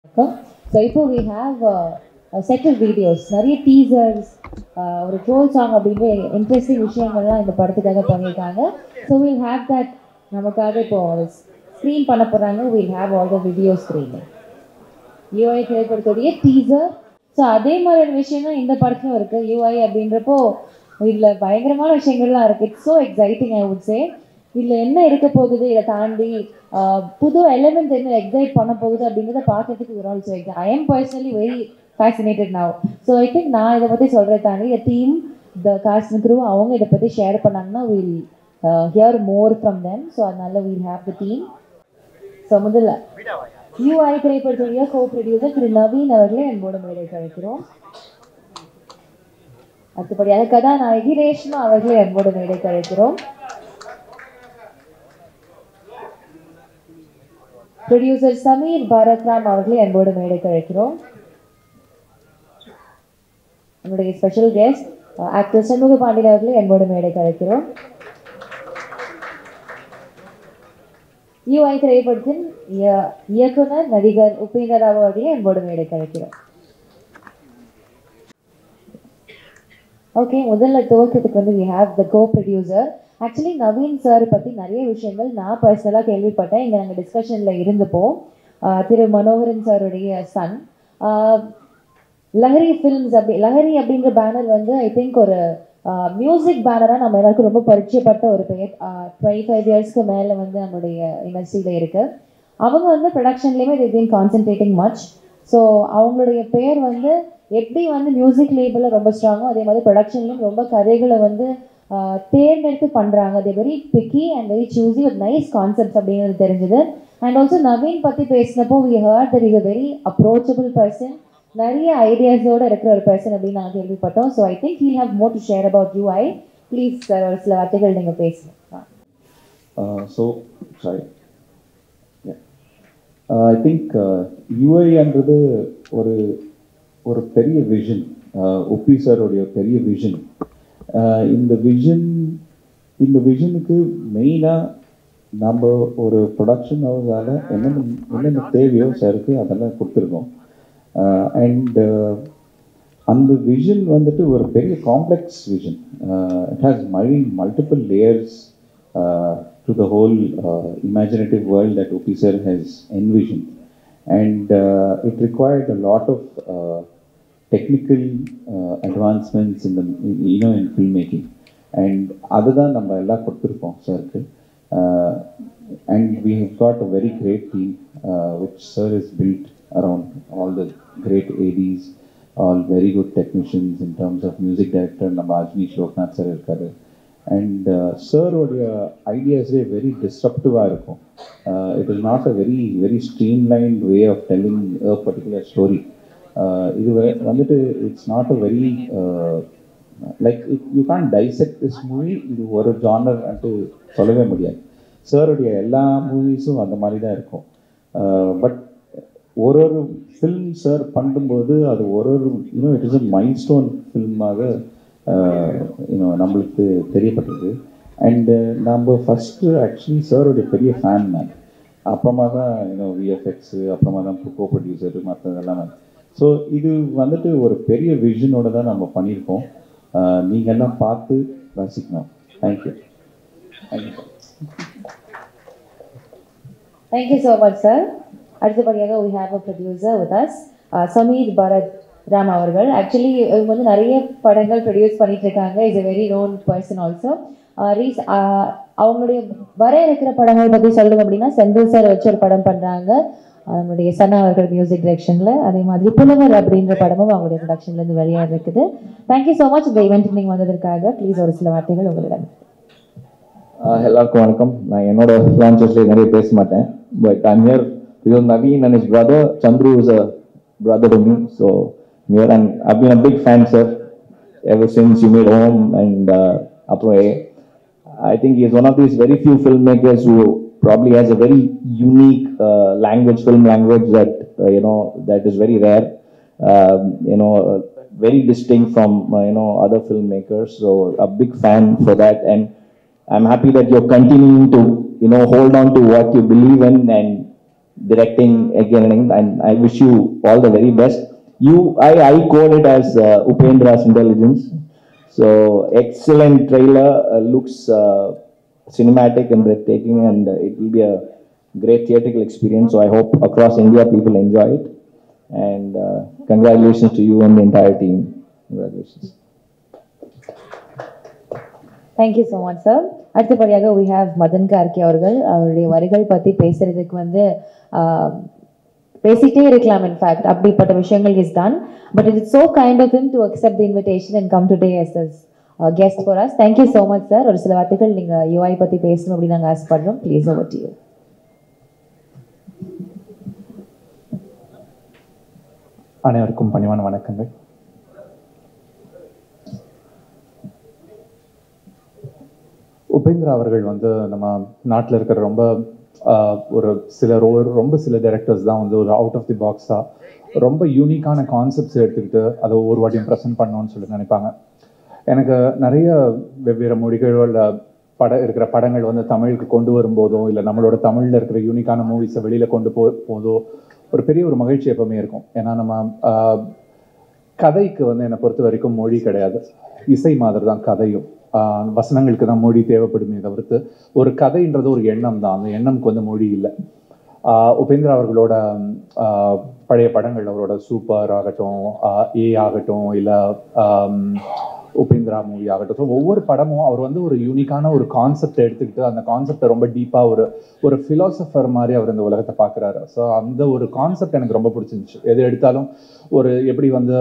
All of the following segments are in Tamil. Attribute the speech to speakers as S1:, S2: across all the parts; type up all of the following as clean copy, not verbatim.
S1: So இப்போ we have a set of videos, நிறைய டீசர்ஸ், ஒரு ட்ரோல் சாங் அப்படின்ற இன்ட்ரெஸ்டிங் விஷயங்கள்லாம் இந்த படத்துக்காக பண்ணியிருக்காங்க. ஸோ we'll have that நமக்காக இப்போ ஸ்க்ரீன் பண்ண போகிறாங்க. we'll have all the video screening. UI திரைப்படத்துடைய டீசர். ஸோ அதே மாதிரியான விஷயங்கள் இந்த படத்துலையும் இருக்குது. யூஐ அப்படின்றப்போ இதில் பயங்கரமான விஷயங்கள்லாம் இருக்குது. It's so exciting I would say. இதில் என்ன இருக்க போகுது, இதை தாண்டி புது எலிமெண்ட்ஸ் என்ன எக்ஸைட் பண்ண போகுது அப்படிங்கிறத பார்க்கறதுக்கு ஒரு all so excite. I am personally very fascinated now. So I think நான் இதை பற்றி சொல்கிறத தாண்டி இந்த team, the cast and crew அவங்க இதை பற்றி ஷேர் பண்ணாங்கன்னா will hear more from them. So அதனால will have the team. So முதல்ல யூஐ திரைப்படத்துடைய கோ ப்ரொடியூசர் திரு நவீன் அவர்களை என்போடு மேடை கழிக்கிறோம். அடுத்தபடியாக கதாநாயகி ரேஷ்மா அவர்களை என்போடு மேடை கழிக்கிறோம். ப்ரொடியூசர் சமீர் பாரத்ராம் அவர்களை அன்போடு மேடைக்கு அழைக்கிறோம். நம்முடைய special guest actor Shanmuga Pandian அவர்களை அன்போடு மேடைக்கு அழைக்கிறோம். யூஐ திரைப்படத்தின் இயக்குனர் நடிகர் உபேந்திர ராவ் அவர்களை அன்போடு மேடைக்கு அழைக்கிறோம். ஓகே, முதல்ல துவக்கத்துக்கு we have the co-producer. Actually Naveen sir பற்றி நிறைய விஷயங்கள் நான் பர்சனலாக கேள்விப்பட்டேன். இங்கே நாங்கள் டிஸ்கஷனில் இருந்தப்போ திரு மனோகரன் சாருடைய சன் லஹரி ஃபில்ம்ஸ் லஹரி அப்படிங்கிற பேனர் ஐ திங்க் ஒரு மியூசிக் பேனராக நம்ம எல்லாருக்கும் ரொம்ப பரிச்சயப்பட்ட ஒரு பெயர். 25 இயர்ஸ்க்கு மேலே நம்மளுடைய இண்டஸ்ட்ரியில் இருக்குது. அவங்க ப்ரொடக்ஷன்லேயுமே they've been concentrating much. So அவங்களுடைய பெயர் எப்படி மியூசிக் லேபிளில் ரொம்ப ஸ்ட்ராங்கோ அதே மாதிரி ப்ரொடக்ஷன்லையும் ரொம்ப கதைகளை தேர்ந்தெடுத்து பண்ணுறாங்க. அது very piggy and very choosy with nice concepts அப்படிங்கிறது தெரிஞ்சது. அண்ட் ஆல்சோ நவீன் பற்றி பேசினப்போ we heard that is a very approachable person, நிறைய ஐடியாஸோடு இருக்கிற ஒரு பர்சன் அப்படின்னு நாங்கள் கேள்விப்பட்டோம். So I think he'll have more to share about UI. Please sir ஒரு சில வார்த்தைகள் நீங்கள் பேசுங்க.
S2: ஐ திங்க் யூஐன்றது ஒரு பெரிய விஷன், உப்பி சாருடைய பெரிய விஷன். இந்த விஷனுக்கு மெயினாக நம்ம ஒரு ப்ரொடக்ஷன் ஹவுஸால் என்னென்ன தேவையோ சாருக்கு அதெல்லாம் கொடுத்துருக்கோம். அண்ட் அந்த விஷன் ஒரு பெரிய complex vision. It has multiple layers to the whole imaginative world that Upi sir has envisioned, and it required a lot of technical advancements in filmmaking, and other than நம்ம எல்லாம் கொடுத்துருக்கோம் சாருக்கு. And we have got a very great team which sir has built around all the great ADs, all very good technicians in terms of music director நம்ம அஜ்னீஷ் லோக்நாத் சார் இருக்காரு. And சாரோடைய ஐடியாஸே வெரி டிஸ்ட்ரப்டிவாக இருக்கும். It is not a very streamlined way of telling a particular story. இது it's not a very like you can dissect this movie. இது ஒரு ஜானர் அன்ட்டு சொல்லவே முடியாது. சாருடைய எல்லா மூவிஸும் அந்த மாதிரி தான் இருக்கும். பட் ஒரு ஃபில்ம் சார் பண்ணும்போது அது it is a milestone ஃபில்மாக நம்மளுக்கு தெரியப்பட்டது. அண்டு நம்ம ஃபஸ்ட்டு ஆக்சுவலி சாரோடைய பெரிய ஃபேன் நான். அப்புறமா தான் விஎஃப்எக்ஸு, அப்புறமா தான் கோ ப்ரொடியூசரு, மற்றதெல்லாம். ஸோ இது ஒரு பெரிய விஷனோட தான் நம்ம பண்ணியிருக்கோம். நீங்கள் எல்லாம் பார்த்து ரசிக்கணும். Thank you.
S1: Thank you so much sir. அடுத்தபடியாக we have a producer with us, Sameer Bharat Ram அவர்கள். ஆக்சுவலி இவங்க நிறைய படங்கள் ப்ரொடியூஸ் பண்ணிட்டு இருக்காங்க. Is a very known person also. அவங்களுடைய வர இருக்கிற படங்கள் பற்றி சொல்லணும் அப்படின்னா செந்தில் சார் வச்சு ஒரு படம் பண்ணுறாங்க நம்மளுடைய சன்னா அவர்கள் மியூசிக் டைரக்ஷனில். அதே மாதிரி புலவர் அப்படின்ற படமும் அவங்களுடைய ப்ரொடக்ஷன்லேருந்து வெளியாக இருக்குது. தேங்க்யூ ஸோ மச் இந்த ஈவெண்ட் நீங்கள் வந்ததற்காக. ப்ளீஸ் ஒரு சில வார்த்தைகள் உங்களிடம்.
S3: எல்லாருக்கும் வணக்கம். நான் என்னோட லான்ச்சஸ்லேயே நிறைய பேச மாட்டேன். But I'm here because Naveen and his brother Chandru is a brother to me. So here, and I've been a big fan, sir, ever since you made Home and I think he is one of these very few filmmakers who probably has a very unique film language that that is very rare, very distinct from other filmmakers. So a big fan for that, and I'm happy that you're continuing to hold on to what you believe in and directing again, and I wish you all the very best. I call it as Upendra's intelligence. So excellent trailer, looks cinematic and breathtaking, and it will be a great theatrical experience. So I hope across India people enjoy it, and congratulations to you and the entire team. Congratulations.
S1: Thank you so much, sir. அடுத்தபடியாக we have மதன் கார்கே அவர்கள். அவருடைய வரிகள் பற்றி பேசுறதுக்கு வந்து பேசிட்டே இருக்கலாம். இன்ஃபேக்ட் அப்படிப்பட்ட விஷயங்கள் is done, but it is so kind of him to accept the invitation and come today as a guest for us. Thank you so much, sir. ஒரு சில வார்த்தைகள் நீங்க UI பத்தி பேசணும் அப்படி நாங்க ஆசைப்படுறோம். Please, over to you.
S4: அனைவருக்கும் பணிவான வணக்கங்கள். உபேந்திரா அவர்கள் வந்து நம்ம நாட்டில் இருக்கிற ரொம்ப சில டைரக்டர்ஸ் தான் வந்து ஒரு அவுட் ஆஃப் தி பாக்ஸாக ரொம்ப யூனிக்கான கான்செப்ட்ஸ் எடுத்துக்கிட்டு அதை ஒவ்வொரு வாட்டியும் ப்ரெசென்ட் பண்ணணும்னு சொல்லி நினைப்பாங்க. எனக்கு நிறைய வெவ்வேறு மொழிகளோட இருக்கிற படங்கள் வந்து தமிழுக்கு கொண்டு வரும்போதோ இல்லை நம்மளோட தமிழில் இருக்கிற யூனிக்கான மூவிஸை வெளியில் கொண்டு போதோ ஒரு பெரிய ஒரு மகிழ்ச்சி எப்பவுமே இருக்கும். ஏன்னா நம்ம கதைக்கு வந்து என்னை பொறுத்த வரைக்கும் மொழி கிடையாது, இசை மாதிரி தான் கதையும். வசனங்களுக்கு தான் மொழி தேவைப்படுமே தவிர்த்து ஒரு கதைன்றது ஒரு எண்ணம் தான், அந்த எண்ணம்க்கு வந்து மொழி இல்லை. உபேந்திரா அவர்களோட பழைய படங்கள், அவரோட சூப்பர் ஆகட்டும், ஏ ஆகட்டும், இல்லை உபேந்திரா மூவி ஆகட்டும், ஸோ ஒவ்வொரு படமும் அவர் வந்து ஒரு யூனிக்கான ஒரு கான்செப்ட் எடுத்துக்கிட்டு அந்த கான்செப்டை ரொம்ப டீப்பாக ஒரு ஃபிலாசபர் மாதிரி அவர் இந்த உலகத்தை பார்க்குறாரு. ஸோ அந்த ஒரு கான்செப்ட் எனக்கு ரொம்ப பிடிச்சிருந்துச்சு. எது எடுத்தாலும் ஒரு எப்படி வந்து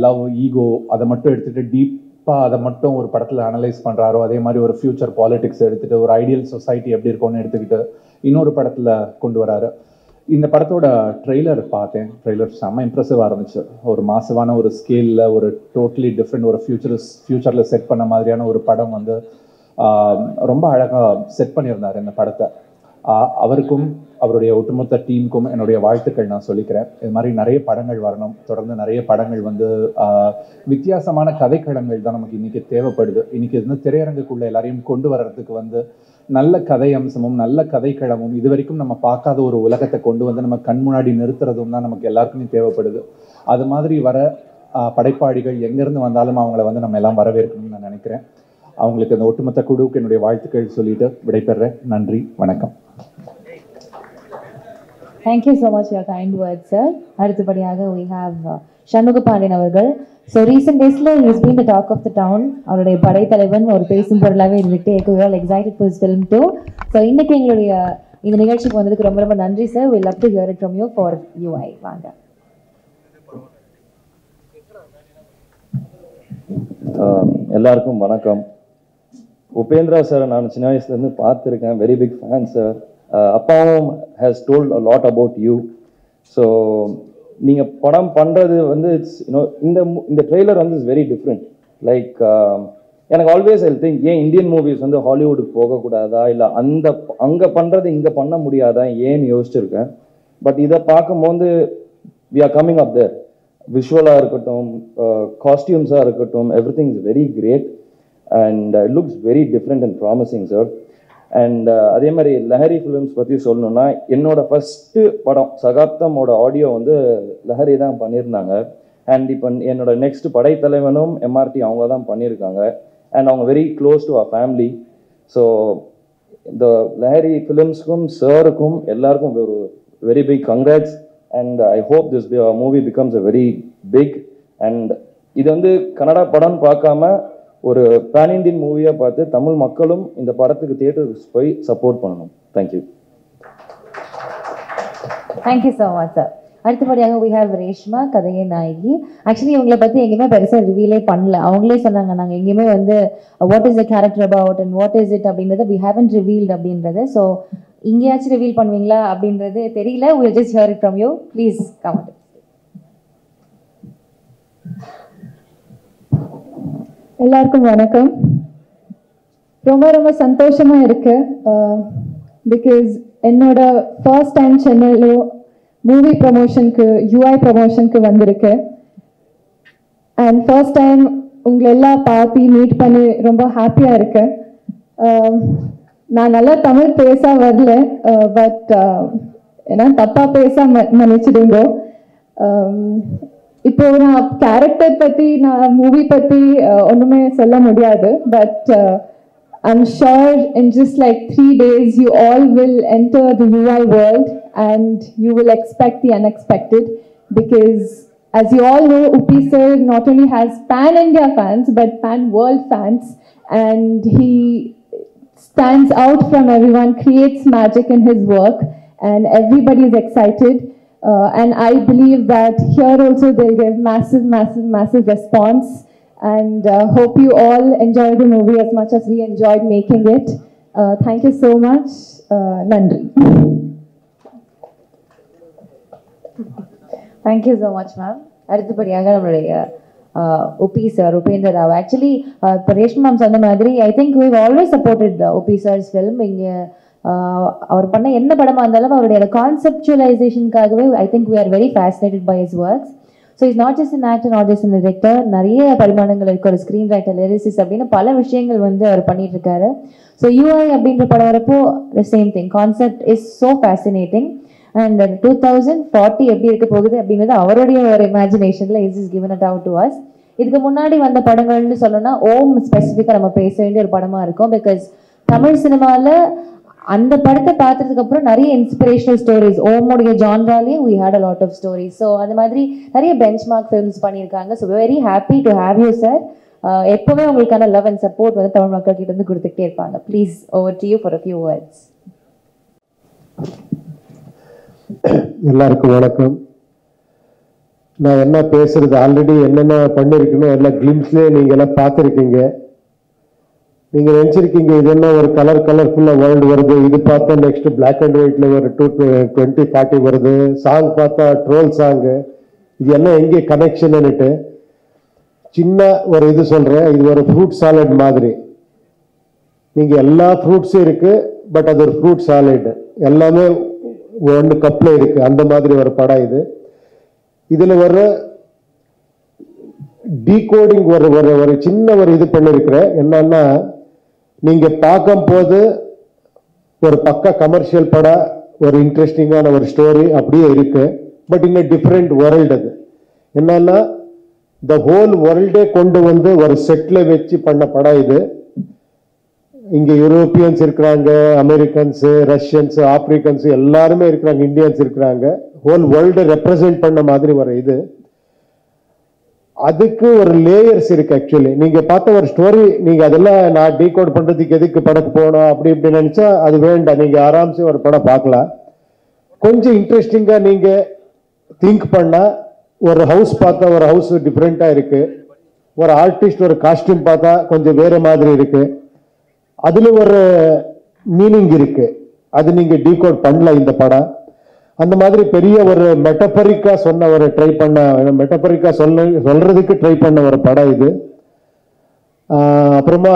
S4: லவ், ஈகோ அதை மட்டும் எடுத்துகிட்டு டீப்பாக அதை மட்டும் ஒரு படத்தில் அனலைஸ் பண்ணுறாரோ, அதே மாதிரி ஒரு ஃபியூச்சர் பாலிடிக்ஸ் எடுத்துகிட்டு ஒரு ஐடியல் சொசைட்டி எப்படி இருக்கும்னு எடுத்துக்கிட்டு இன்னொரு படத்தில் கொண்டு வராரு. இந்த படத்தோட ட்ரெய்லர் பார்த்தேன். ட்ரெய்லர் செம்ம இம்ப்ரெசிவாக இருந்துச்சு. ஒரு மாசவான ஒரு ஸ்கேலில் ஒரு டோட்டலி டிஃப்ரெண்ட் ஒரு ஃபியூச்சரில் செட் பண்ண மாதிரியான ஒரு படம் வந்து ரொம்ப அழகாக செட் பண்ணியிருந்தார் இந்த படத்தை. அவருக்கும் அவருடைய ஒட்டுமொத்த டீமுக்கும் என்னுடைய வாழ்த்துக்கள் நான் சொல்லிக்கிறேன். இது மாதிரி நிறைய படங்கள் வரணும், தொடர்ந்து நிறைய படங்கள் வந்து வித்தியாசமான கதைக்களங்கள் தான் நமக்கு இன்றைக்கி தேவைப்படுது. இன்றைக்கி வந்து திரையரங்குக்குள்ளே எல்லாரையும் கொண்டு வர்றதுக்கு வந்து நல்ல கதை அம்சமும் நல்ல கதைக்களமும் இது வரைக்கும் நம்ம பார்க்காத ஒரு உலகத்தை கொண்டு வந்து நம்ம கண் முன்னாடி நிறுத்துறதும் தான் நமக்கு எல்லாருக்குமே தேவைப்படுது. அது மாதிரி வர படைப்பாளிகள் எங்கேருந்து வந்தாலும் அவங்கள வந்து நம்ம எல்லாம் வரவேற்கணும்னு நான் நினைக்கிறேன். அவங்களுக்கு அந்த ஒட்டுமொத்த குழுவுக்கு என்னுடைய வாழ்த்துக்கள் சொல்லிட்டு விடைபெறேன். நன்றி, வணக்கம்.
S1: Thank you so much for your kind words, sir. அடுத்தபடியாக we have சண்முக பாண்டியன் அவர்கள். ஸோ ரீசெண்ட் டேஸில் is been the talk of the town. அவருடைய படைத்தலைவன் ஒரு பேசும் பொருளாகவே இருந்துகிட்டே இருக்கு. we are excited for his film too. So இன்னைக்கு எங்களுடைய இந்த நிகழ்ச்சிக்கு வந்ததுக்கு ரொம்ப ரொம்ப நன்றி sir. we love to hear it from you for UI. வாங்க.
S3: எல்லாருக்கும் வணக்கம். உபேந்திரா சார் நான் சின்ன வயசுலேருந்து பார்த்துருக்கேன். Very big fan sir. அப்பாவும் has told a lot about you. So நீங்கள் படம் பண்ணுறது வந்து இட்ஸ் இந்த ட்ரெய்லர் வந்து இட்ஸ் வெரி டிஃப்ரெண்ட். லைக் எனக்கு ஆல்வேஸ் ஐ திங்க் ஏன் இந்தியன் மூவிஸ் வந்து ஹாலிவுட்டுக்கு போகக்கூடாதா, இல்லை அங்கே பண்ணுறது இங்கே பண்ண முடியாதா ஏன்னு யோசிச்சிருக்கேன். பட் இதை பார்க்கும்போது we are coming up there. விஷுவலாக இருக்கட்டும், காஸ்டியூம்ஸாக இருக்கட்டும், every thing is very great and it looks very different and promising sir. And அதே மாதிரி லஹரி ஃபிலிம்ஸ் பற்றி சொல்லணுன்னா, என்னோட ஃபஸ்ட்டு படம் சகாப்தமோட ஆடியோ வந்து லஹரி தான் பண்ணியிருந்தாங்க. அண்ட் இப்போ என்னோட நெக்ஸ்ட் படைத்தலைவனும் எம்ஆர்டி அவங்க தான் பண்ணியிருக்காங்க. அண்ட் அவங்க வெரி க்ளோஸ் டு அவர் ஃபேமிலி. ஸோ இந்த லஹரி ஃபிலிம்ஸ்க்கும் சாருக்கும் எல்லாருக்கும் ஒரு very big congrats. And I hope this movie becomes a very big. And இது வந்து கன்னடா படம்னு பார்க்காம ஒரு பேன் இண்டியன் மூவியாக பார்த்து தமிழ் மக்களும் இந்த படத்துக்கு தியேட்டருக்கு போய் சப்போர்ட் பண்ணணும். Thank you.
S1: Thank you so much sir. அடுத்தபடியாக we have ரேஷ்மா, கதையை நாயகி. ஆக்சுவலி இவங்களை பற்றி எங்கேயுமே பெருசாக ரிவீலே பண்ணல. அவங்களே சொன்னாங்க நாங்கள் எங்கேயுமே வந்து what is the character about and what is it அப்படின்றத we haven't revealed அப்படின்றது. ஸோ இங்கேயாச்சும் ரிவீல் பண்ணுவீங்களா அப்படின்றது தெரியல. we will just hear it from you. Please come.
S5: எல்லாருக்கும் வணக்கம். ரொம்ப ரொம்ப சந்தோஷமா இருக்கு. பிகாஸ் என்னோட ஃபர்ஸ்ட் டைம் சென்னையில மூவி ப்ரமோஷனுக்கு UI ப்ரமோஷனுக்கு வந்திருக்கு. அண்ட் ஃபர்ஸ்ட் டைம் உங்களை எல்லாம் பார்த்து மீட் பண்ணி ரொம்ப ஹாப்பியாக இருக்கு. நான் நல்லா தமிழ் பேச வரல, பட் ஏன்னா தப்பாக பேச மன்னிச்சிடுங்க. இப்போ நான் கேரக்டர் பற்றி நான் மூவி பற்றி ஒன்றுமே சொல்ல முடியாது. But I'm sure in just like 3 days you all will enter the UI world and you will expect the unexpected, because as you all know, Upi sir not only has pan-India fans but pan-world fans, and he stands out from everyone, creates magic in his work, and everybody is excited. And I believe that here also they'll give massive response, and hope you all enjoy the movie as much as we enjoyed making it. Thank you so much. Nandri.
S1: Thank you so much, ma'am. அடுத்தபடியாக நம்மளுடைய உபி சார், உபேந்தர் ராவ். ஆக்சுவலி இப்போ ரேஷ்மா மேம் சொன்ன மாதிரி I think we've always supported Upi sir's film. இங்கே அவர் பண்ண என்ன படமாக இருந்தாலும் அவருடைய கான்செப்டுவலைசேஷனுக்காகவே I think we are very fascinated by his works. So is not just an actor, not just an director. நிறைய பரிமாணங்கள் இருக்கு. ஒரு ஸ்க்ரீன் ரைட்டர், லிரிசிஸ்ட் அப்படின்னு பல விஷயங்கள் வந்து அவர் பண்ணிட்டு இருக்காரு. ஸோ யூஐ அப்படின்ற படம் வரப்போ the same thing, concept is so fascinating. And 2040 எப்படி இருக்க போகுது அப்படிங்கிறது அவருடைய ஒரு இமேஜினேஷன்ல is given it out to us. இதுக்கு முன்னாடி வந்த படங்கள்னு சொல்லணும்னா ஓம் ஸ்பெசிஃபிக்காக நம்ம பேச வேண்டிய ஒரு படமா இருக்கும். பிகாஸ் தமிழ் சினிமாவில் அந்த படத்தை பார்த்ததுக்கு அப்புறம் நிறைய இன்ஸ்பிரேஷனல் ஸ்டோரிஸ் ஓமுடைய ஜான்ராலேயே we had a lot of stories. So அந்த மாதிரி நிறைய பெஞ்ச் மார்க் ஃபிலிம்ஸ் பண்ணியிருக்காங்க. So very happy to have you sir. எப்பவுமே உங்களுக்கான லவ் அண்ட் சப்போர்ட் வந்து தமிழ் மக்கள் கிட்ட இருந்து கொடுத்துக்கிட்டே இருப்பாங்க. Please over to you for a few words.
S6: எல்லாருக்கும் வணக்கம். நான் என்ன பேசுறது ஆல்ரெடி என்னென்ன பண்ணிருக்கணும் எல்லாம் கிளிம்ஸ்லேயே நீங்க எல்லாம் பார்த்துருக்கீங்க. நீங்க நினைச்சிருக்கீங்க இது என்ன ஒரு கலர்ஃபுல்லா வேர்ல்டு வருது, இது பார்த்தா நெக்ஸ்ட் பிளாக் அண்ட் ஒயிட்ல ஒரு 2040 வருது, சாங் பார்த்தா ட்ரோல் சாங்கு, இது என்ன எங்கே கனெக்ஷன்னுட்டு சின்ன ஒரு இது சொல்றேன். இது ஒரு ஃப்ரூட் சாலட் மாதிரி. நீங்க எல்லா ஃப்ரூட்ஸும் இருக்கு, பட் அது ஒரு ஃப்ரூட் சாலட், எல்லாமே ஒன்று கப்ல இருக்கு. அந்த மாதிரி ஒரு படம் இது. இதுல வர டீகோடிங் ஒரு சின்ன ஒரு இது பண்ணிருக்கிறேன். என்னன்னா, நீங்க பார்க்கும் போது ஒரு பக்கா கமர்ஷியல் படம், ஒரு இன்ட்ரெஸ்டிங்கான ஒரு ஸ்டோரி அப்படியே இருக்கு. But in different world. அது என்னன்னா, த ஹோல் வேர்ல்டே கொண்டு வந்து ஒரு செட்ல வச்சு பண்ண படம் இது. இங்க யூரோப்பியன்ஸ் இருக்கிறாங்க, அமெரிக்கன்ஸ், ரஷ்யன்ஸ், ஆப்பிரிக்கன்ஸ் எல்லாருமே இருக்கிறாங்க, இந்தியன்ஸ் இருக்கிறாங்க. ஹோல் வேர்ல்டு ரெப்ரசென்ட் பண்ண மாதிரி ஒரு இது. அதுக்கு ஒரு லேயர்ஸ் இருக்கு. ஆக்சுவலி நீங்க பார்த்த ஒரு ஸ்டோரி, நீங்க அதெல்லாம் நான் டீகோட் பண்றதுக்கு எதுக்கு படம் போகணும் அப்படி இப்படி நினைச்சா அது வேண்டாம். நீங்க ஆராம்சே ஒரு படம் பார்க்கலாம். கொஞ்சம் இன்ட்ரெஸ்டிங்கா நீங்க திங்க் பண்ணா, ஒரு ஹவுஸ் பார்த்தா ஒரு ஹவுஸ் டிஃப்ரெண்டா இருக்கு, ஒரு ஆர்டிஸ்ட் ஒரு காஸ்டியூம் பார்த்தா கொஞ்சம் வேற மாதிரி இருக்கு, அதுல ஒரு மீனிங் இருக்கு. அது நீங்க டீகோட் பண்ணல இந்த படம். அந்த மாதிரி பெரிய ஒரு மெட்டபரிக்கா சொன்ன ஒரு ட்ரை பண்ண, மெட்டபரிக்கா சொல்றதுக்கு ட்ரை பண்ண ஒரு படம் இது. அப்புறமா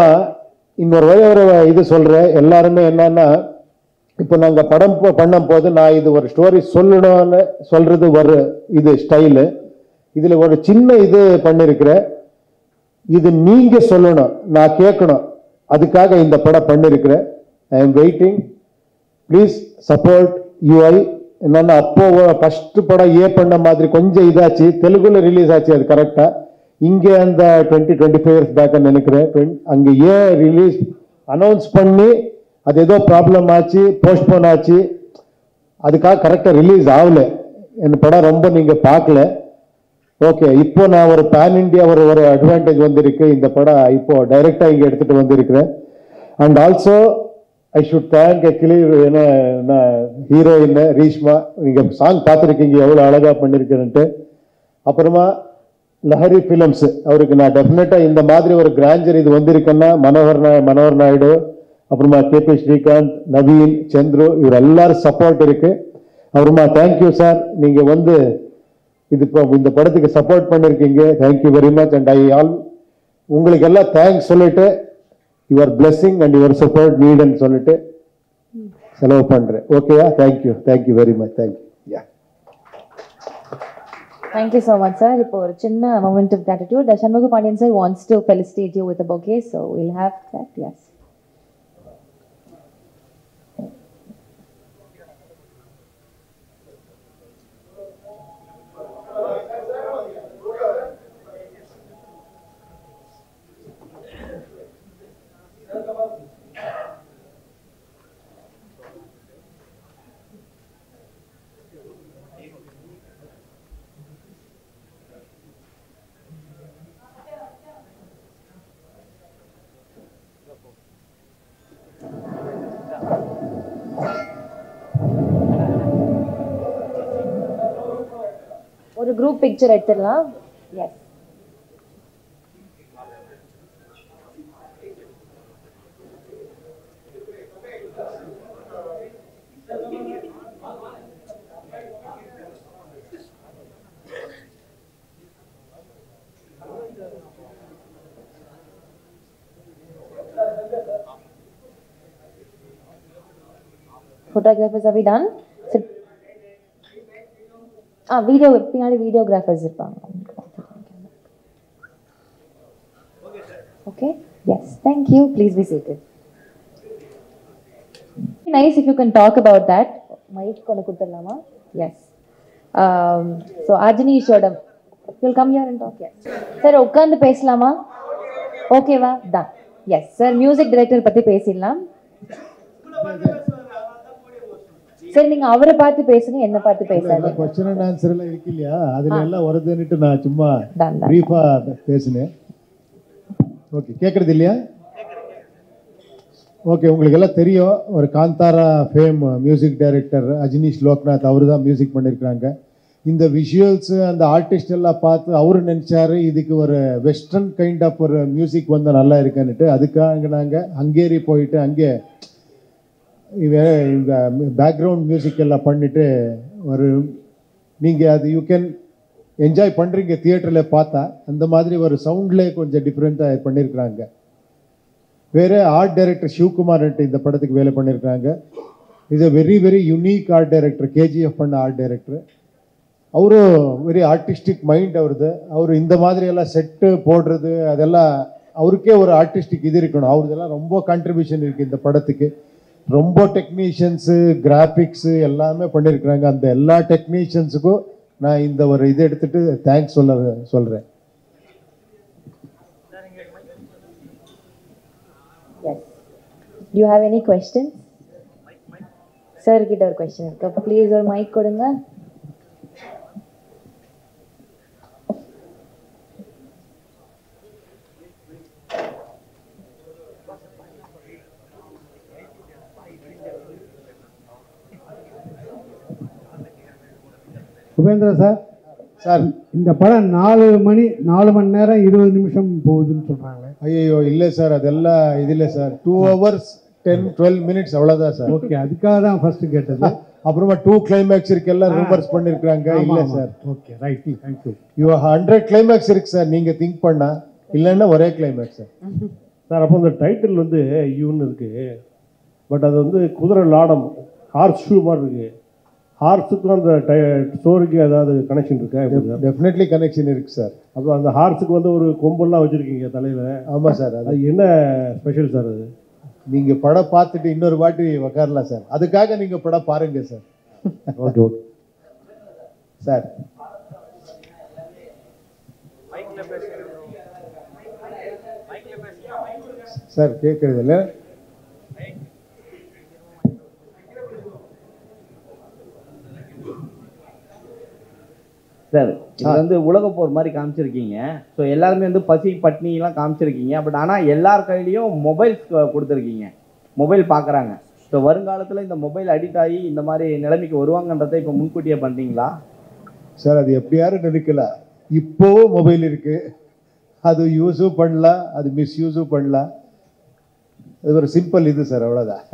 S6: இன்னொரு ஒரு இது சொல்றேன். எல்லாருமே என்னன்னா, இப்போ நாங்க படம் பண்ணும் போது நான் இது ஒரு ஸ்டோரி சொல்லணும்னு சொல்றது ஒரு இது ஸ்டைலு. இதுல ஒரு சின்ன இது பண்ணிருக்கிறேன். இது நீங்க சொல்லணும், நான் கேட்கணும். அதுக்காக இந்த படம் பண்ணிருக்கிறேன். I am waiting. Please support you. என்னன்னா, அப்போ ஃபர்ஸ்ட் படம் பண்ண மாதிரி கொஞ்சம் இதாச்சு, தெலுங்குல ரிலீஸ் ஆச்சு. அது கரெக்டா இங்க அந்த 20-25 இயர்ஸ் பேக் நினைக்கிறேன். அங்க ரிலீஸ் அனௌன்ஸ் பண்ணி அது ஏதோ ப்ராப்ளம் ஆச்சு, போஸ்ட்போன் ஆச்சு. அதுக்காக கரெக்டா ரிலீஸ் ஆகல. இந்த படம் ரொம்ப நீங்க பார்க்கல. ஓகே, இப்போ நான் ஒரு பேன் இண்டியா ஒரு அட்வான்டேஜ் வந்திருக்கு. இந்த படம் இப்போ டைரக்டா இங்க எடுத்துட்டு வந்திருக்கிறேன். And also I should thank actually என்ன ஹீரோயின் ரீஷ்மா. நீங்க சாங் பார்த்துருக்கீங்க எவ்வளவு அழகா பண்ணிருக்கேன்ட்டு. அப்புறமா லஹரி பிலிம்ஸ், அவருக்கு நான் டெஃபினட்டா இந்த மாதிரி ஒரு கிராண்டர் இது வந்திருக்குன்னா மனோகர் நாயுடு, அப்புறமா கேபி ஸ்ரீகாந்த், நவீன், சந்துரு, இவர் எல்லாரும் சப்போர்ட் இருக்கு. அப்புறமா தேங்க்யூ சார், நீங்க வந்து இது இப்போ இந்த படத்துக்கு சப்போர்ட் பண்ணிருக்கீங்க. Thank you very much. And I all உங்களுக்கு எல்லாம் தேங்க்ஸ் சொல்லிட்டு your blessing and your support நீடுன்னு சொல்லிட்டு செலவு பண்றேன். ஓகேயா? Thank you very much. Thank you.
S1: Thank you so much, sir. இப்போ ஒரு சின்ன moment of gratitude. Shanmugha Pandian sir wants to felicitate you with a bouquet, so we'll have that. Yes. ஒரு குரூப் பிக்சர் எடுத்துடலாம். S. Photographers, are we done? Video, பின்னாடி videographers இருப்பாங்க. Okay, yes, thank you. Please be seated. Nice if you can talk about that. Mic கொண்டு கொடுத்துடலாமா? Yes. So Ajanish ஓட, you'll come here and talk. Yes. Sir, உட்கார்ந்து பேசலாமா? ஓகேவா? Done. Yes, sir, music director பத்தி பேசிடலாம். சரி, நீங்க அவரை பார்த்து பேசுங்க, என்ன பார்த்து பேசாதீங்க.
S6: क्वेश्चन and answer எல்லாம் இருக்கு இல்லையா, அதுல எல்லாம் வருதுன்னுட்டு நான் சும்மா பிரீஃபா பேசினேன். ஓகே, கேக்குறது இல்லையா? ஓகே, உங்களுக்கு எல்லாம் தெரியும், ஒரு Kantara fame music director Ajaneesh Loknath அவரு தான் மியூசிக் பண்ணியிருக்காங்க. இந்த விஷுவல்ஸ் அந்த ஆர்டிஸ்ட் எல்லாம் பார்த்து அவரு நினைச்சாரு இதுக்கு ஒரு வெஸ்டர்ன் கைண்ட் ஆஃப் ஒரு மியூசிக் வந்து நல்லா இருக்குன்னுட்டு, அதுக்காக நாங்கள் ஹங்கேரி போயிட்டு அங்கே இந்த பேக்ரவுண்ட் மியூசிக் எல்லாம் பண்ணிட்டு ஒரு நீங்கள் அது யூ கேன் என்ஜாய் பண்ணுறீங்க தியேட்டரில் பார்த்தா. அந்த மாதிரி ஒரு சவுண்ட்லேயே கொஞ்சம் டிஃப்ரெண்ட்டாக பண்ணியிருக்கிறாங்க. வேறு ஆர்ட் டைரக்டர் சிவகுமார்ன்ட்டு இந்த படத்துக்கு வேலை பண்ணியிருக்காங்க. Is a very very unique art director, KGF பண்ண ஆர்ட் டைரக்டர். அவரும் வெரி ஆர்டிஸ்டிக் மைண்ட் அவருது. அவர் இந்த மாதிரி எல்லாம் செட்டு போடுறது அதெல்லாம் அவருக்கே ஒரு ஆர்டிஸ்டிக் இது இருக்கணும். அவருதெல்லாம் ரொம்ப கான்ட்ரிபியூஷன் இருக்குது இந்த படத்துக்கு. ரொம்ப டெக்னீஷியன்ஸு, கிராஃபிக்ஸு எல்லாமே பண்ணியிருக்கிறாங்க. அந்த எல்லா டெக்னீஷியன்ஸுக்கும் நான் இந்த ஒரு இது எடுத்துகிட்டு தேங்க்ஸ் சொல்கிறேன்.
S1: Yes. Do you have any questions? Sir கிட்ட ஒரு question இருக்கு. Please ஒரு mic கொடுங்க.
S7: உபேந்திரா சார்,
S6: சார்
S7: இந்த படம் 4 மணி நேரம் 20 நிமிஷம் போகுதுன்னு சொல்கிறாங்களே.
S6: ஐயோ இல்லை சார், அதெல்லாம் இது இல்லை சார். 2 hours 10-12 minutes அவ்வளோதான் சார்.
S7: ஓகே, அதுக்காக தான் ஃபர்ஸ்ட் கேட்டது.
S6: அப்புறமா 2 கிளைமேக்ஸ் இருக்கெல்லாம் ரூமர்ஸ் பண்ணியிருக்காங்க. இல்லை sir.
S7: Okay, right, thank you.
S6: 100 climax இருக்கு சார், நீங்கள் திங்க் பண்ணா. இல்லைன்னா ஒரே கிளைமேக்ஸ் சார்.
S8: சார், அப்போ இந்த டைட்டில் வந்து யூன்னு இருக்கு, பட் அது வந்து குதிரை லாடம் ஹார்ஸ் ஷூ மாதிரி இருக்கு. ஹார்ஸுக்கும் அந்த ஸ்டோரிக்கு ஏதாவது கனெக்ஷன் இருக்கா?
S6: டெஃபினெட்லி கனெக்ஷன் இருக்கு சார்.
S8: அப்போ அந்த ஹார்ஸுக்கு வந்து ஒரு கொம்பெல்லாம் வச்சுருக்கீங்க தலையில்.
S6: ஆமாம் சார்.
S8: அது என்ன ஸ்பெஷல் சார்? அது
S6: நீங்கள் படம் பார்த்துட்டு இன்னொரு வாட்டி உக்காரலாம் சார். அதுக்காக நீங்கள் படம் பாருங்க sir.
S8: Okay okay
S6: sir. Sir கேட்குறது இல்லை.
S9: சார், இது வந்து உலக போர் மாதிரி காமிச்சிருக்கீங்க. ஸோ எல்லாருமே வந்து பசி பட்னிலாம் காமிச்சிருக்கீங்க. பட் ஆனால் எல்லார் கையிலையும் மொபைல்ஸ் கொடுத்துருக்கீங்க, மொபைல் பார்க்குறாங்க. ஸோ வருங்காலத்தில் இந்த மொபைல் அடிக்ட் ஆகி இந்த மாதிரி நிலைமைக்கு வருவாங்கன்றதை இப்போ முன்கூட்டியே பண்ணுறீங்களா?
S6: சார், அது எப்படி யாரும் நினைக்கல. இப்போவும் மொபைல் இருக்கு, அது யூஸும் பண்ணலாம், அது மிஸ்யூஸும் பண்ணலாம். அது ஒரு சிம்பிள் இது சார், அவ்வளோதான்.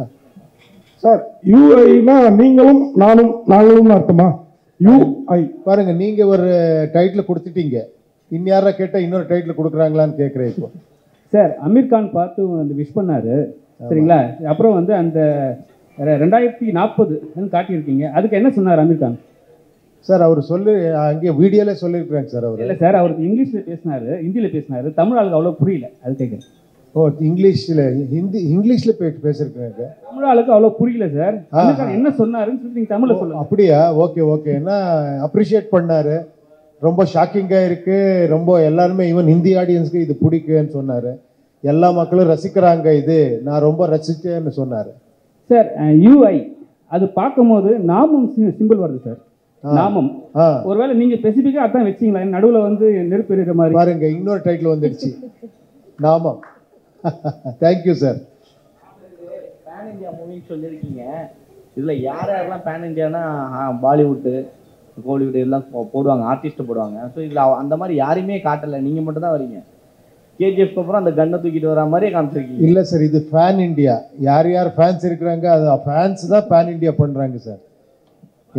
S8: சார், யூஐனா நீங்களும் நாங்களும் அர்த்தமா? யூஐ
S6: பாருங்க, நீங்க ஒரு டைட்டில் கொடுத்துட்டீங்க, இன்யாரா கேட்டால் இன்னொரு டைட்டில் கொடுக்குறாங்களான்னு கேட்குறேன் இப்போ.
S10: சார், அமீர் கான் பார்த்து வந்து விஷ் பண்ணாரு, சரிங்களா? அப்புறம் வந்து அந்த 2040 காட்டியிருக்கீங்க, அதுக்கு என்ன சொன்னார் அமீர் கான்?
S6: சார், அவர் அங்கே வீடியோவில் சொல்லியிருக்கிறாங்க சார். அவர்
S10: இல்லை சார், அவருக்கு இங்கிலீஷில் பேசினாரு, ஹிந்தியில் பேசினாரு, தமிழ் ஆளுக்கு அவ்வளோ புரியல, அது கேட்குறேன்.
S6: ஓ, இங்கிலீஷில் பேசியிருக்கிறாங்க.
S10: தமிழ் ஆளுக்கு அவ்வளோ புரியல சார். என்ன சொன்னாருன்னு சொல்லி நீங்கள் தமிழில் சொல்லுங்க.
S6: அப்படியா? Okay okay. ஏன்னா அப்ரிஷியேட் பண்ணாரு, ரொம்ப ஷாக்கிங்காக இருக்கு, ரொம்ப எல்லாருமே ஈவன் ஹிந்தி ஆடியன்ஸ்க்கு இது பிடிக்குன்னு சொன்னார். எல்லா மக்களும் ரசிக்கிறாங்க, இது நான் ரொம்ப ரசிச்சேன்னு சொன்னார்.
S10: சார், யூஐ அது பார்க்கும்போது நாமம் சிம்பிள் வருது சார், நாமம். ஒருவேளை நீங்கள் ஸ்பெசிஃபிக்காக அதான் வச்சிங்களா? நடுவில் வந்து நெருப்பு எறிகிற மாதிரி
S6: பாருங்க, இன்னொரு டைட்டில் வந்துடுச்சு, நாமம். Thank you sir.
S9: பேன் இந்தியா மூவின்னு சொல்லியிருக்கீங்க. இதில் யார் யாரெல்லாம் பேன் இந்தியானா பாலிவுட்டு, கோலிவுட் எல்லாம் போடுவாங்க, ஆர்டிஸ்ட்டை போடுவாங்க. ஸோ இதில் அந்த மாதிரி யாரையுமே காட்டலை, நீங்கள் மட்டும் தான் வரீங்க. கேஜிஎஃப்க்கு அப்புறம் அந்த கன்னை தூக்கிட்டு வர மாதிரியே காமிச்சிருக்கீங்க.
S6: இல்லை சார், இது ஃபேன் இண்டியா. யார் யார் ஃபேன்ஸ் இருக்கிறாங்க அது ஃபேன்ஸ் தான் பேன் இண்டியா பண்ணுறாங்க சார்.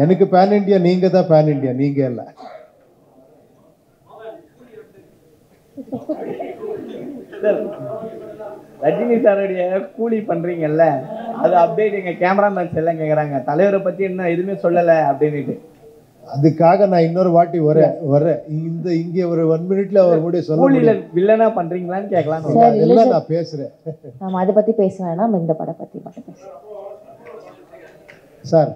S6: எனக்கு பேன் இண்டியா, நீங்கள் தான் பேன் இண்டியா, நீங்கள் இல்லை.
S9: சார் ரஜினி சாருடைய கூலி பண்றீங்கல்ல, அது அப்டேட் எங்க கேமராமேன்ஸ் எல்லாம் கேட்குறாங்க, தலைவரை பத்தி என்ன எதுவுமே சொல்லலை அப்படின்ட்டு.
S6: அதுக்காக நான் இன்னொரு வாட்டி வரேன் இங்கே ஒரு 1 மினிட்ல அவர் கூட சொல்ல
S9: கூலியில வில்லனா பண்றீங்களான்னு கேட்கலாம்.
S6: அதெல்லாம் நான் பேசுறேன்.
S1: நம்ம அதை பத்தி பேச வேணாம், இந்த படம் பத்தி மட்டும் பேசுறேன்
S6: சார்.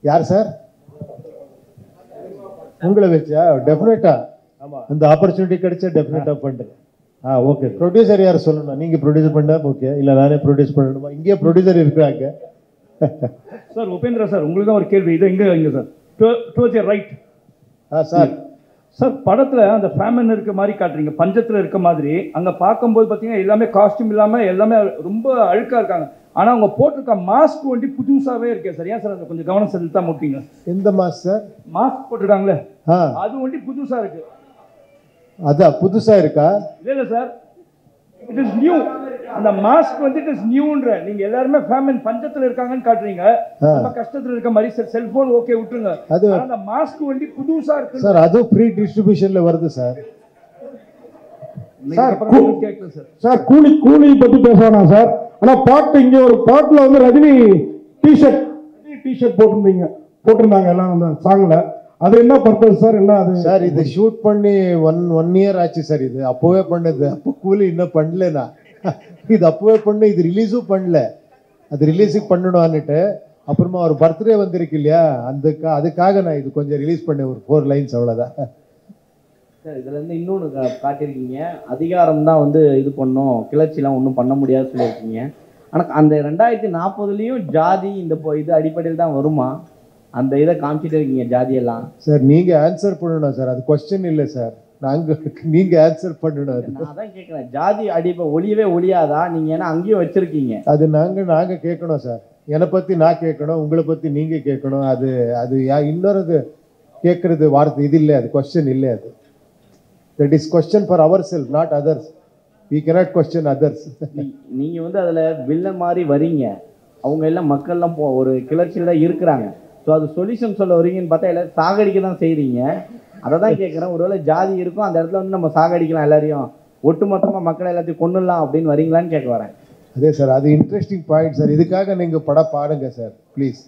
S6: யார் சார் உங்களை வச்சா? டெஃபினட்டா அந்த ஆப்பர்ச்சுனிட்டி கிடைச்சா டெஃபினட்டா பண்றேன். ஓகே. ப்ரொடியூசர் யார் சொல்லணும்? நீங்க ப்ரொடியூஸ் பண்ணா ஓகே, இல்ல நானே ப்ரொடியூஸ் பண்ணணுமா? இங்கே ப்ரொடியூசர் இருக்கிறாங்க.
S10: சார் உபேந்திரா சார், உங்களுக்கு தான் ஒரு கேள்வி. இது இங்க sir towards your right.
S6: Sir
S10: sir படத்துல அந்த ஃபேமின் இருக்க மாதிரி காட்டுறீங்க, பஞ்சத்துல இருக்க மாதிரி. அங்க பார்க்கும்போது பார்த்தீங்கன்னா எல்லாமே காஸ்டியூம் இல்லாம எல்லாமே ரொம்ப அழுக்கா இருக்காங்க. ஆனா அவங்க போட்டிருக்க மாஸ்க் வண்டி புதுசாவே இருக்கே சார். ஏன் சார் அதை கொஞ்சம் கவனம் செலுத்தா மாட்டீங்க?
S6: எந்த மாஸ்க் சார்?
S10: மாஸ்க் போட்டுருக்காங்களே அது வண்டி புதுசா இருக்கு.
S6: அதான் புதுசா இருக்கா?
S10: இல்ல சார், இட் இஸ் நியூ. அந்த மாஸ்க் வந்து இட் இஸ் நியூன்ற. நீங்க எல்லாரும் ஃபேமின் பஞ்சத்துல இருக்காங்கன்னு காட்டுறீங்க, ரொம்ப கஷ்டத்துல இருக்க மாதிரி. சார் செல்போன் ஓகே விட்டுருங்க, அந்த மாஸ்க் வண்டி புதுசா இருக்கு
S6: சார். அது ஃப்ரீ டிஸ்ட்ரிபியூஷன்ல வருது சார்.
S7: சார் கூலி பத்தி பேசுவானா சார்? ஆனா பாட்டு இங்க ஒரு பாட்டுல வந்து ரஜினி டிஷர்ட் போட்டிருந்தாங்க எல்லாம் அந்த சாங்ல. அது என்ன பர்பஸ் சார்? என்ன அது
S6: சார்? இது ஷூட் பண்ணி ஒன் இயர் ஆச்சு சார். இது அப்போவே பண்ணது. அப்போ கூலி இன்னும் பண்ணலனா, இது அப்போவே பண்ணு. இது ரிலீஸும் பண்ணல. அது ரிலீஸுக்கு பண்ணணும்னுட்டு அப்புறமா ஒரு பர்த்டே வந்திருக்கு இல்லையா, அதுக்காக நான் இது கொஞ்சம் ரிலீஸ் பண்ணேன், ஒரு 4 லைன்ஸ் அவ்வளோதான்.
S9: சார் இதுல இருந்து இன்னொன்று காட்டியிருக்கீங்க, அதிகாரம் தான் வந்து இது பண்ணோம், கிளர்ச்சிலாம் ஒன்றும் பண்ண முடியாது சொல்லியிருக்கீங்க. ஆனால் அந்த 2040 ஜாதி இந்த இது அடிப்படையில் தான் வருமா? அந்த இதை காமிச்சிட்டு இருக்கீங்க ஜாதியெல்லாம்.
S6: சார் நீங்க ஆன்சர் பண்ணணும் சார், அது கொஸ்டின் இல்லை சார். நீங்க ஆன்சர் பண்ணணும். அது
S9: நான் தான் கேட்குறேன், ஜாதி ஒளியவே ஒளியாதா? நீங்க ஏன்னா அங்கேயும் வச்சிருக்கீங்க.
S6: அது நாங்க கேட்கணும் சார். என்னை பத்தி நான் கேட்கணும், உங்களை பத்தி நீங்க கேட்கணும். அது இன்னொரு கேட்கறது வார்த்தை இது இல்லை, அது கொஸ்டின் இல்லை. அது தட் இஸ் கொஸ்டின் ஃபார் அவர் self, not others. we cannot question others.
S9: நீங்க வந்து அதுல வில்லன் மாதிரி வரீங்க, அவங்க எல்லாம் மக்கள்லாம் ஒரு கிளர்ச்சியில் தான் இருக்கிறாங்க. ஸோ அது சொல்யூஷன் சொல்ல வரீங்கன்னு பார்த்தா எல்லாரும் சாகடிக்க தான் செய்கிறீங்க. அதை தான் கேட்குறேன், ஒருவேளை ஜாதி இருக்கும் அந்த இடத்துல வந்து நம்ம சாகடிக்கலாம், எல்லாரையும் ஒட்டுமொத்தமாக மக்களை எல்லாத்தையும் கொண்டுடலாம் அப்படின்னு வரீங்களான்னு கேட்க வரேன்.
S6: அதே சார், அது இன்ட்ரெஸ்டிங் பாயிண்ட் சார். இதுக்காக நீங்கள் படம் பாருங்க சார் ப்ளீஸ்.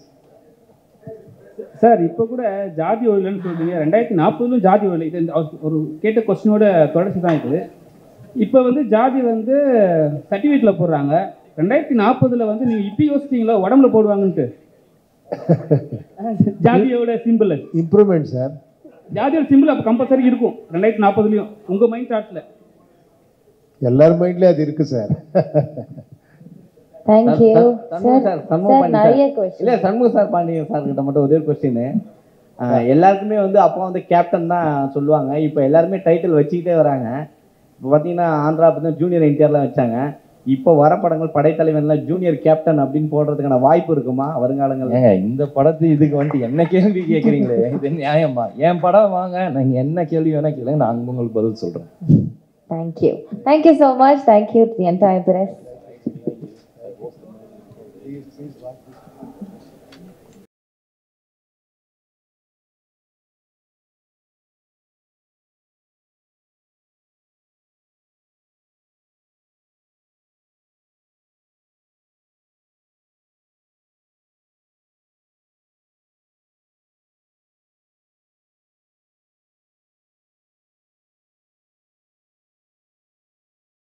S10: சார் இப்போ கூட ஜாதி ஒழியலன்னு சொல்றீங்க, 2040 ஜாதி ஒழியல். இது ஒரு கேட்ட கொஸ்டினோட தொடர்ச்சி தான் இது. இப்போ வந்து ஜாதி வந்து சர்டிஃபிகேட்டில் போடுறாங்க, 2040 வந்து நீங்கள் இப்போ யோசிச்சிங்களா உடம்புல போடுவாங்கன்ட்டு? ஜாதியோட சிம்பிள்
S6: இம்ப்ரூவ்மெண்ட் சார்.
S10: ஜாதியோட சிம்பிள் அப்போ கம்பல்சரி இருக்கும் 2040 உங்கள் மைண்ட் தாட்டில்.
S6: எல்லார் மைண்ட்லேயும் அது இருக்கு sir.
S1: Thank you
S9: sir. Shanmuga sir Pandian sir கிட்ட மட்டும் ஒரே கொஸ்டின். எல்லாருக்குமே வந்து அப்போ வந்து கேப்டன் தான் சொல்லுவாங்க, இப்போ எல்லாருமே டைட்டில் வச்சுக்கிட்டே வராங்க. இப்போ பார்த்தீங்கன்னா ஆந்திரா பார்த்தீங்கன்னா ஜூனியர் என்டிஆர்லாம் வச்சாங்க. இப்போ வர படங்கள் படைத்தலைவன்லாம் ஜூனியர் கேப்டன் அப்படின்னு போடுறதுக்கான வாய்ப்பு இருக்குமா வருங்காலங்கள்?
S3: இந்த படத்து இதுக்கு வந்துட்டு என்ன கேள்வி கேட்குறீங்களே, இது நியாயமா? என் படம் வாங்க, நீங்கள் என்ன கேள்வி வேணா கேளுங்க, நான் உங்களுக்கு பதில் சொல்கிறேன்.
S1: Thank you so much. Thank you to the entire press.